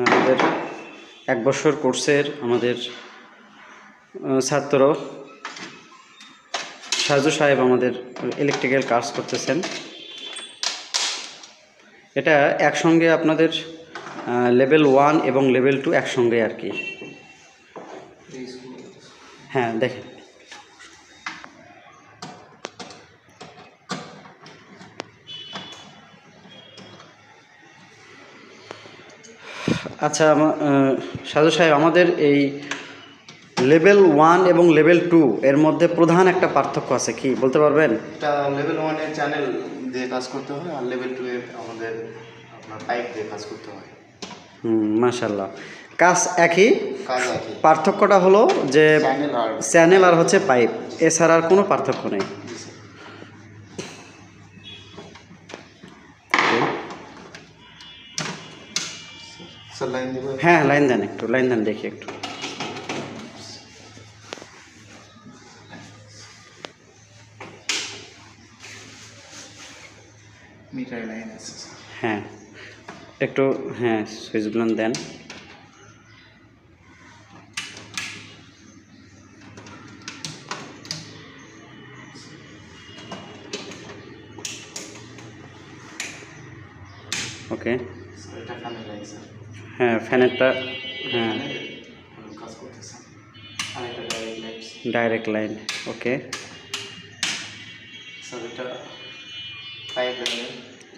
আমাদের 1 বছর কোর্সের আমাদের ছাত্র সাজু সাহেব আমাদের ইলেকট্রিক্যাল কাজ করতেছেন। এটা একসঙ্গে আপনাদের লেভেল 1 এবং লেভেল 2 একসঙ্গে আর কি। হ্যাঁ দেখেন, আচ্ছা সাজু সাহেব, আমাদের এই লেভেল 1 এবং লেভেল 2 এর মধ্যে প্রধান একটা পার্থক্য আছে, কি বলতে পারবেন? এটা লেভেল 1 এর চ্যানেল দিয়ে কাজ করতে হয়, আর লেভেল 2 এর আমাদের আপনার পাইপ দিয়ে কাজ করতে হয়। মাশাআল্লাহ, কাজ একই, কাজ একই, পার্থক্যটা হলো যে চ্যানেল আর হচ্ছে পাইপ, এছাড়া আর কোনো পার্থক্য নেই। হ্যাঁ লাইন দেন, একটু লাইন দেন দেখি একটু। মিটার লাইন আছে, হ্যাঁ একটু, হ্যাঁ সুইচগুলো দেন। ওকে, এটা ফ্যানের লাইন স্যার। হ্যাঁ ফ্যানেরটা, হ্যাঁ কাজ করতেছে। আর এটা ডাইরেক্ট লাইন। ওকে স্যার, এটা পাইপ লাইন,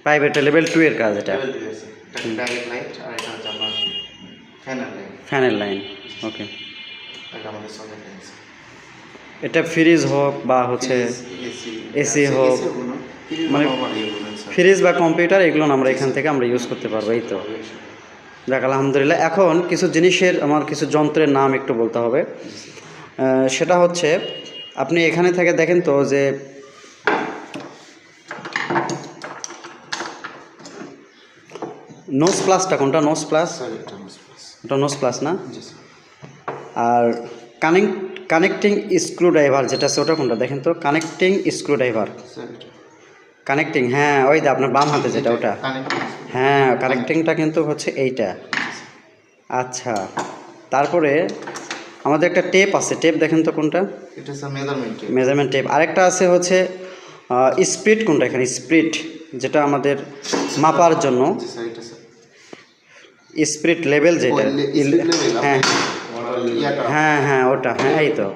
পাইপ, এটা লেভেল 2 এর কাজ। এটা লেভেল 2 আছে, এটা ডাইরেক্ট লাইট, আর এটা হচ্ছে আমার ফ্যানের লাইন। ফ্যানের লাইন। ওকে, এটা আমাদের সকেট লাইন। এটা ফ্রিজ হোক বা হচ্ছে এসি হোক, মানে ফ্রিজ বা কম্পিউটার, এগুলো আমরা এখান থেকে আমরা ইউজ করতে পারবো। এই তো দেখ, আলহামদুলিল্লাহ। এখন কিছু জিনিসের, আমার কিছু যন্ত্রের নাম একটু বলতে হবে। সেটা হচ্ছে, আপনি এখানে থেকে দেখেন তো যে নোজ প্লাসটা কোনটা? নোজ প্লাস, ওটা নোজ প্লাস না? আর কানেক্টিং স্ক্রু ড্রাইভার যেটা আছে ওটা কোনটা দেখেন তো? কানেক্টিং স্ক্রু ড্রাইভার, কানেক্টিং, হ্যাঁ ওই যে আপনার বাম হাতে যেটা, ওটা। হ্যাঁ কানেক্টিংটা কিন্তু হচ্ছে এইটা। আচ্ছা, তারপরে আমাদের একটা টেপ আছে, টেপ দেখেন তো কোনটা? এটা sir measurement tape. Measurement tape. আরেকটা আছে হচ্ছে স্পিড, কোনটা এখানে? স্পিড, যেটা আমাদের মাপার জন্য। স্পিড লেভেল যেটা, হ্যাঁ হ্যাঁ হ্যাঁ ওটা, হ্যাঁ এই তো।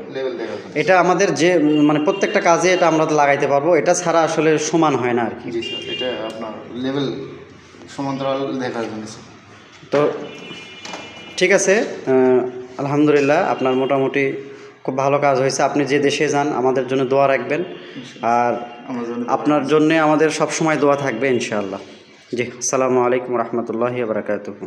এটা আমাদের যে মানে প্রত্যেকটা কাজে এটা আমরা লাগাইতে পারবো, এটা ছাড়া আসলে সমান হয় না আর কি। এটা আপনার লেভেল সমান্তরাল দেখার জন্য। তো ঠিক আছে, আলহামদুলিল্লাহ আপনার মোটামুটি খুব ভালো কাজ হয়েছে। আপনি যে দেশে যান আমাদের জন্য দোয়া রাখবেন, আর আপনার জন্যে আমাদের সব সময় দোয়া থাকবে ইনশাআল্লাহ। জি, আসসালামু আলাইকুম রহমতুল্লাহি ওয়া বারাকাতুহু।